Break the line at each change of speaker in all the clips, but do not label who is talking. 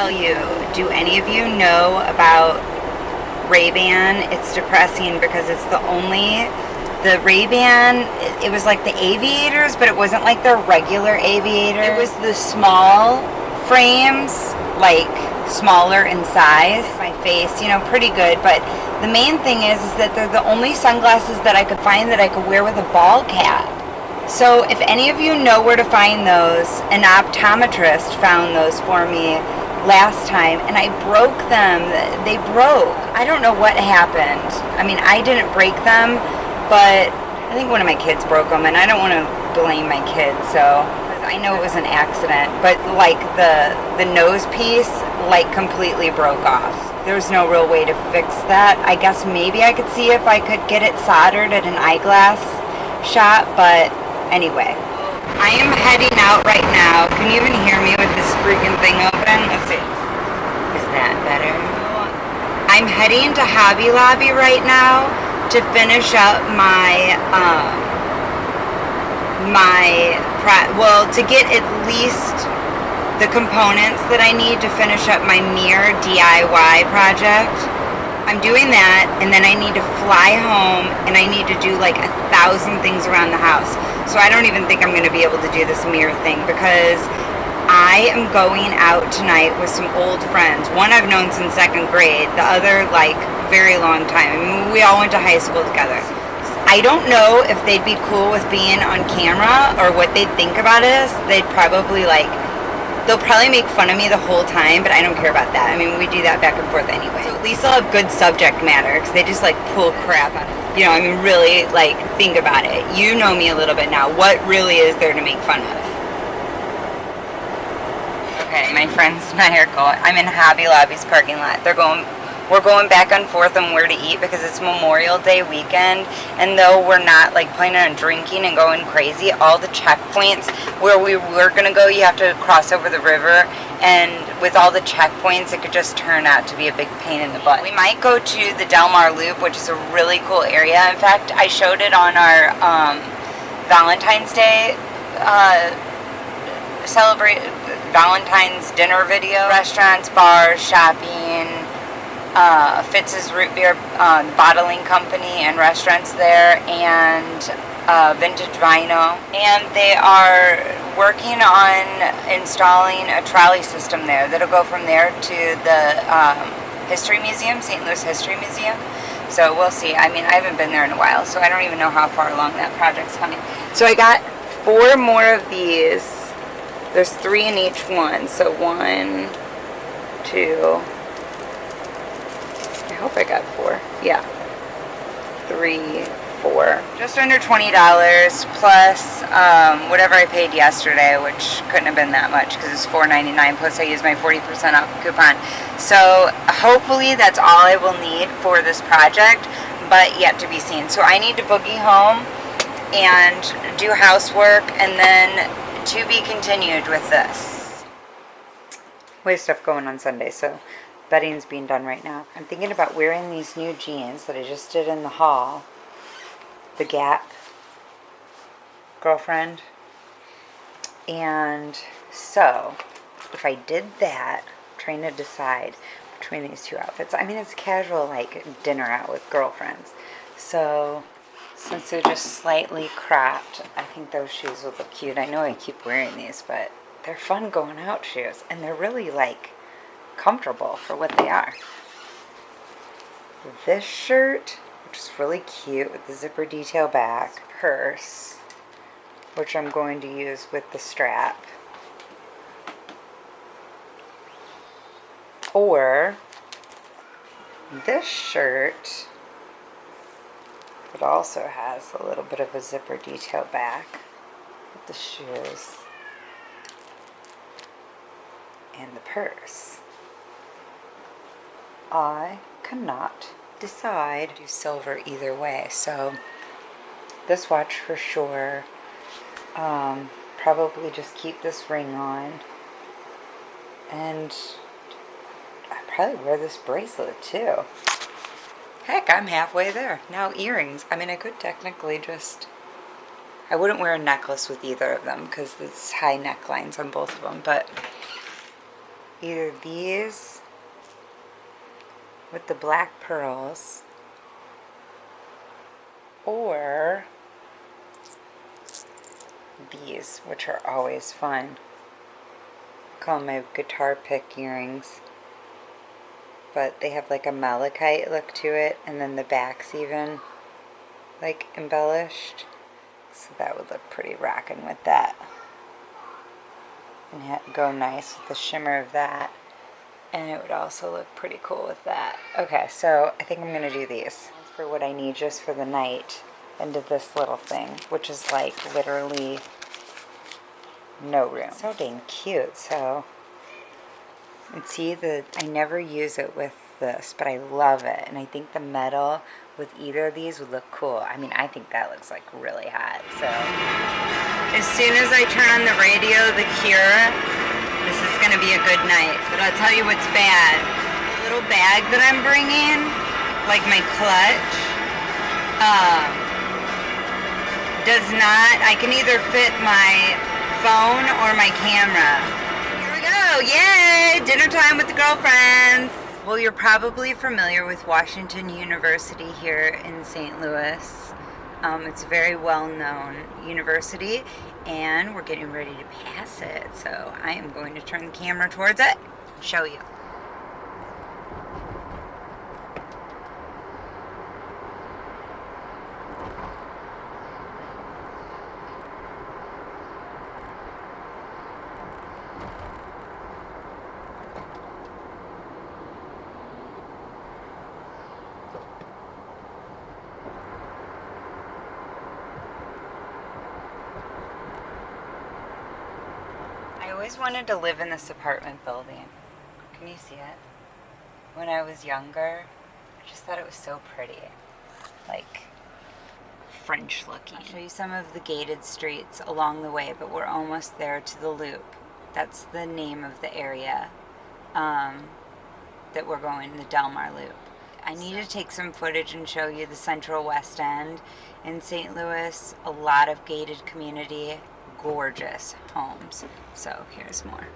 tell you, do any of you know about Ray-Ban? It's depressing because it's the Ray-Ban, it was like the aviators, but it wasn't like the regular aviator. It was the small frames, like smaller in size. My face, you know, pretty good, but the main thing is that they're the only sunglasses that I could find that I could wear with a ball cap. So if any of you know where to find those, an optometrist found those for me last time, and I broke them. They broke. I don't know what happened. I mean, I didn't break them, but I think one of my kids broke them, and I don't want to blame my kids, so I know it was an accident, but like the nose piece like completely broke off. There was no real way to fix that. I guess maybe I could see if I could get it soldered at an eyeglass shop, but anyway. I am heading out right now. Can you even hear me with this freaking thing open? Let's see. Is that better? I'm heading to Hobby Lobby right now to finish up to get at least the components that I need to finish up my mirror DIY project. I'm doing that, and then I need to fly home, and I need to do like 1,000 things around the house. So I don't even think I'm going to be able to do this mirror thing because I am going out tonight with some old friends. One I've known since 2nd grade, the other like very long time. I mean, we all went to high school together. I don't know if they'd be cool with being on camera or what they'd think about us. They'll probably make fun of me the whole time, but I don't care about that. I mean, we do that back and forth anyway. So at least they'll have good subject matter, because they just like pull crap out of it. You know, I mean, really like think about it. You know me a little bit now. What really is there to make fun of? Okay, my friends and I are going. I'm in Hobby Lobby's parking lot. We're going back and forth on where to eat because it's Memorial Day weekend, and though we're not like planning on drinking and going crazy, all the checkpoints where we were gonna go, you have to cross over the river, and with all the checkpoints, it could just turn out to be a big pain in the butt. We might go to the Delmar Loop, which is a really cool area. In fact, I showed it on our Valentine's Day celebrate Valentine's dinner video. Restaurants, bars, shopping. Fitz's Root Beer Bottling Company and restaurants there, and Vintage Vinyl. And they are working on installing a trolley system there that'll go from there to the History Museum, St. Louis History Museum. So we'll see. I mean, I haven't been there in a while, so I don't even know how far along that project's coming. So I got 4 more of these. There's 3 in each one. So 1, 2... I hope I got 4. Yeah. 3, 4. Just under $20 plus whatever I paid yesterday, which couldn't have been that much because it's $4.99 plus I used my 40% off coupon. So hopefully that's all I will need for this project, but yet to be seen. So I need to boogie home and do housework, and then to be continued with this. We have stuff going on Sunday, so bedding's being done right now. I'm thinking about wearing these new jeans that I just did in the haul. The Gap Girlfriend. And so, if I did that, I'm trying to decide between these 2 outfits. I mean, it's casual, like, dinner out with girlfriends. So, since they're just slightly cropped, I think those shoes will look cute. I know I keep wearing these, but they're fun going out shoes. And they're really, like, comfortable for what they are. This shirt, which is really cute with the zipper detail back, purse, which I'm going to use with the strap, or this shirt that also has a little bit of a zipper detail back with the shoes and the purse. I cannot decide. Do silver either way. So this watch for sure. Probably just keep this ring on. And I probably wear this bracelet too. Heck, I'm halfway there. Now earrings. I mean, I could technically just... I wouldn't wear a necklace with either of them because it's high necklines on both of them, but either these with the black pearls or these, which are always fun. Call them my guitar pick earrings. But they have like a malachite look to it, and then the back's even like embellished. So that would look pretty rockin' with that. And go nice with the shimmer of that. And it would also look pretty cool with that. Okay, so I think I'm gonna do these for what I need just for the night into this little thing, which is like literally no room. So dang cute. So, and see, I never use it with this, but I love it. And I think the metal with either of these would look cool. I mean, I think that looks like really hot. So as soon as I turn on the radio, The Cure, this is gonna be a good night. But I'll tell you what's bad. The little bag that I'm bringing, like my clutch, does not, I can either fit my phone or my camera. Here we go, yay! Dinner time with the girlfriends. Well, you're probably familiar with Washington University here in St. Louis. It's a very well-known university, and we're getting ready to pass it. So I am going to turn the camera towards it, show you. I always wanted to live in this apartment building. Can you see it? When I was younger, I just thought it was so pretty. Like, French looking. I'll show you some of the gated streets along the way, but we're almost there to the Loop. That's the name of the area that we're going, the Delmar Loop. I need to take some footage and show you the Central West End in St. Louis. A lot of gated community, gorgeous homes. So here's more.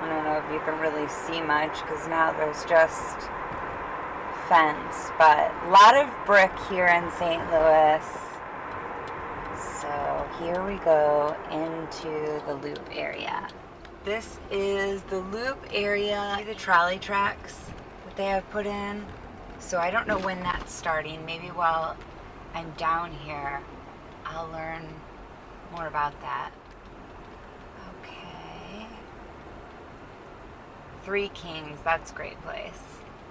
I don't know if you can really see much because now there's just fence, but a lot of brick here in St. Louis. So here we go into the Loop area. This is the Loop area. See the trolley tracks that they have put in? So I don't know when that's starting. Maybe while I'm down here, I'll learn more about that. Okay. Three Kings, that's a great place.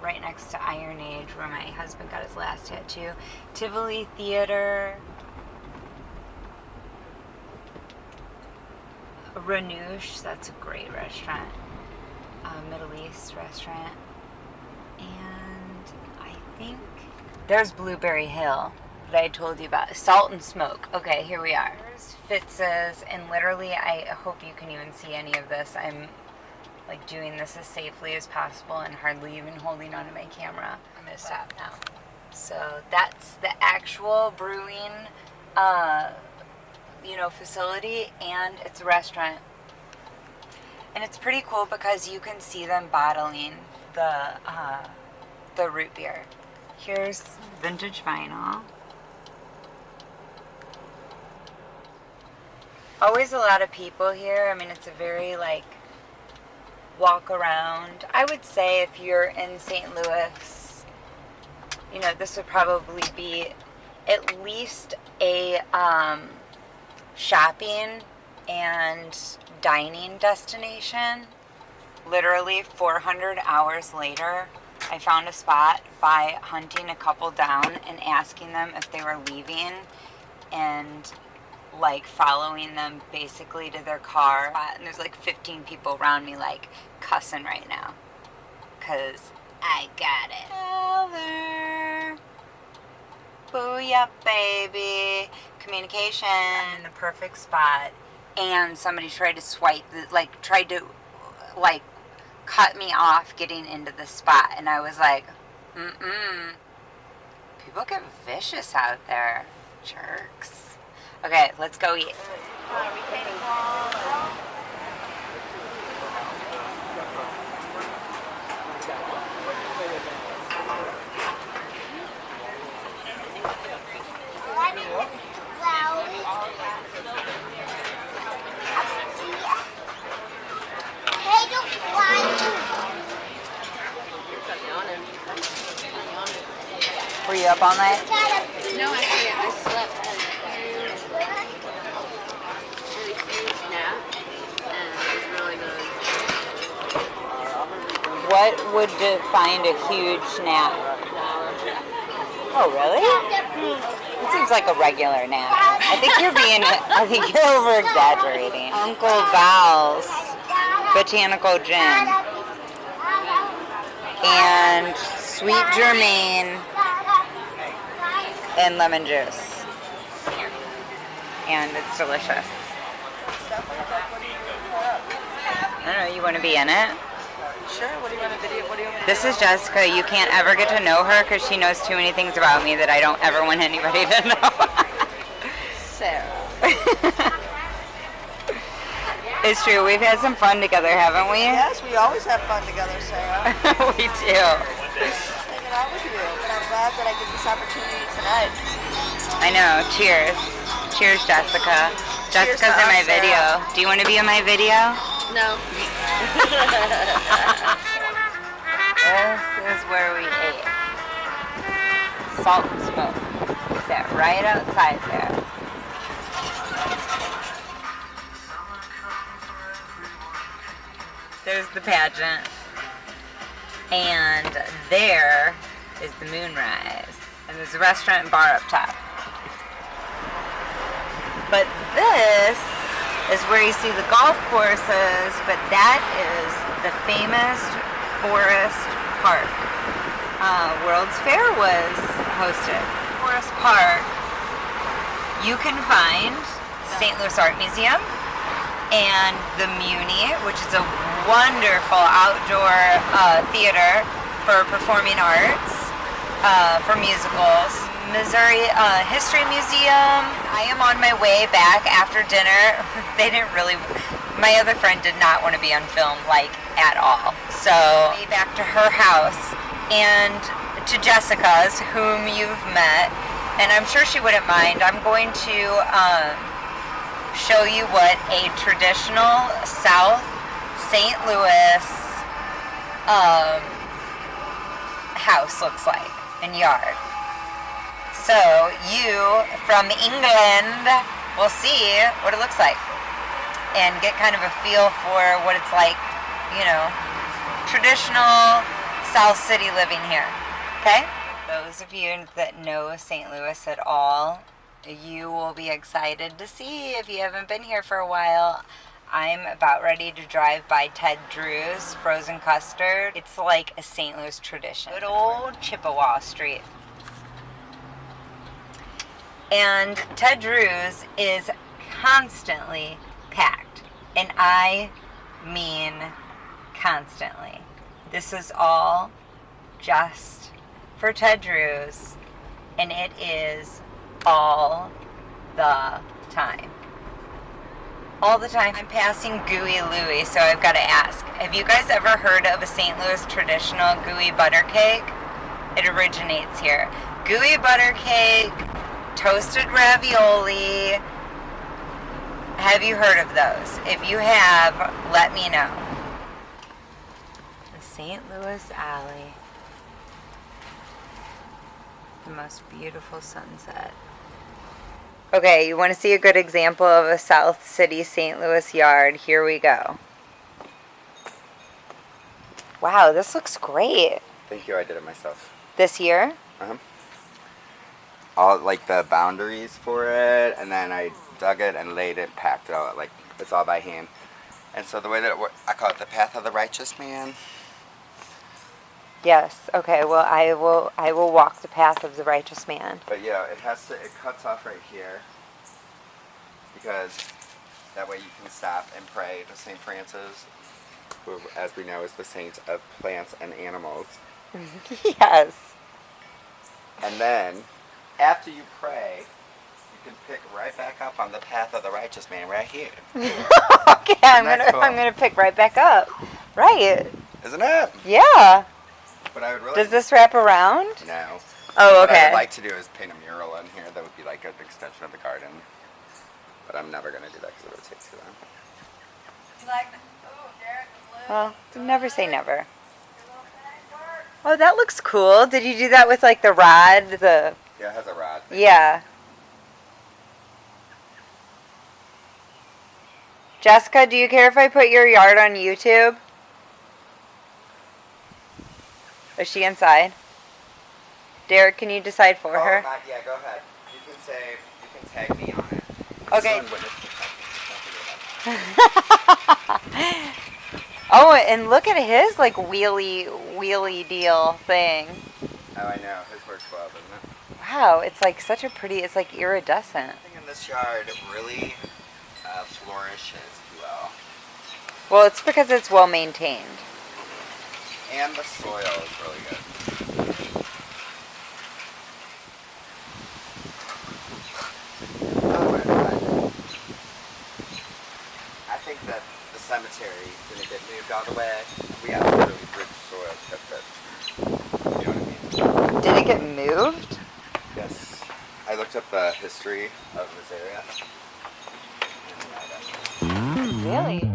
Right next to Iron Age, where my husband got his last tattoo. Tivoli Theater. Ranouche, that's a great restaurant. Middle East restaurant. And I think there's Blueberry Hill that I told you about. Salt and Smoke. Okay, here we are. There's Fitz's, and literally, I hope you can even see any of this. I'm like doing this as safely as possible and hardly even holding onto my camera. I'm gonna stop now. So that's the actual brewing facility, and it's a restaurant. And it's pretty cool because you can see them bottling the root beer. Here's vintage vinyl. Always a lot of people here. I mean, it's a very like walk around. I would say if you're in St. Louis, this would probably be at least a shopping and dining destination. Literally 400 hours later, I found a spot by hunting a couple down and asking them if they were leaving and like following them basically to their car. And there's like 15 people around me like cussing right now because I got it. Elder. Booyah, baby. Communication. I'm in the perfect spot. And somebody tried to cut me off getting into the spot. And I was like, People get vicious out there. Jerks. Okay, let's go eat. Were you up all night?
No, actually, I slept a really huge nap, and it was really good.
What would define a huge nap? Oh, really? It seems like a regular nap. I think you're over exaggerating. Uncle Val's Botanical Gin and Sweet Germaine and lemon juice. And it's delicious. I don't know, you want to be in it?
Sure, what do you want to video? What do you want me to
This is Jessica. You can't ever get to know her because she knows too many things about me that I don't ever want anybody to know.
Sarah.
It's true. We've had some fun together, haven't we?
Yes, we always have fun together, Sarah.
We do.
Hanging out with you, and I'm glad that I get this opportunity tonight.
I know. Cheers. Cheers, Jessica.
Cheers
Jessica's
to
in my
us, Sarah.
video. Do you want to be in my video?
No.
This is where we ate. Salt and Smoke. We sat right outside there. There's the pageant. And there is the moonrise. And there's a restaurant and bar up top. But this is where you see the golf courses, but that is the famous Forest Park. World's Fair was hosted. Forest Park, you can find St. Louis Art Museum and the Muni, which is a wonderful outdoor theater for performing arts, for musicals. Missouri History Museum. I am on my way back after dinner. They didn't really, my other friend did not want to be on film, like, at all. So, back to her house and to Jessica's, whom you've met, and I'm sure she wouldn't mind. I'm going to show you what a traditional South St. Louis house looks like, and yard. So you, from England, will see what it looks like and get kind of a feel for what it's like, you know, traditional South City living here, okay? Those of you that know St. Louis at all, you will be excited to see if you haven't been here for a while. I'm about ready to drive by Ted Drew's Frozen Custard. It's like a St. Louis tradition. Good old Chippewa Street. And Ted Drew's is constantly packed. And I mean constantly. This is all just for Ted Drew's. And it is all the time. All the time. I'm passing Gooey Louie, so I've got to ask. Have you guys ever heard of a St. Louis traditional gooey butter cake? It originates here. Gooey butter cake, toasted ravioli. Have you heard of those? If you have, let me know. The St. Louis Alley. The most beautiful sunset. Okay, you want to see a good example of a South City St. Louis yard? Here we go. Wow, this looks great.
Thank you, I did it myself.
This year?
All like the boundaries for it, and then I dug it and laid it, packed it out, like it's all by hand. And so the way that it works, I call it the path of the righteous man.
Yes. Okay. Well, I will walk the path of the righteous man.
But yeah, it cuts off right here, because that way you can stop and pray to St. Francis, who, as we know, is the saint of plants and animals.
Yes.
And then, after you pray, you can pick right back up on the path of the righteous man right here.
Okay,
that cool?
I'm gonna pick right back up. Right.
Isn't it?
Yeah.
But I would really...
Does this wrap around?
No.
Oh,
What I
okay.
would like to do is paint a mural in here. That would be like an extension of the garden. But I'm never going to do that because it would take too long.
You like the, oh, Derek, the blue.
Well, never say never. Oh, that looks cool. Did you do that with like the rod?
Yeah, it has a rod.
Yeah. Jessica, do you care if I put your yard on YouTube? Is she inside? Derek, can you decide for her?
Yeah, go ahead. You can say, you can tag me on it.
Okay.
Someone witness protection. Don't forget about
Oh, and look at his like wheelie deal thing.
it. Oh, I know. His works well, doesn't it?
Wow, it's like such a pretty, it's like iridescent.
I think in this yard it really flourishes well.
Well, it's because it's well maintained.
And the soil is really good. Oh, I think that the cemetery is going to get moved all the way. We have really rich soil to fit. You know what I mean?
Did it get moved?
Yes. I looked up the history of this area. And,
Really?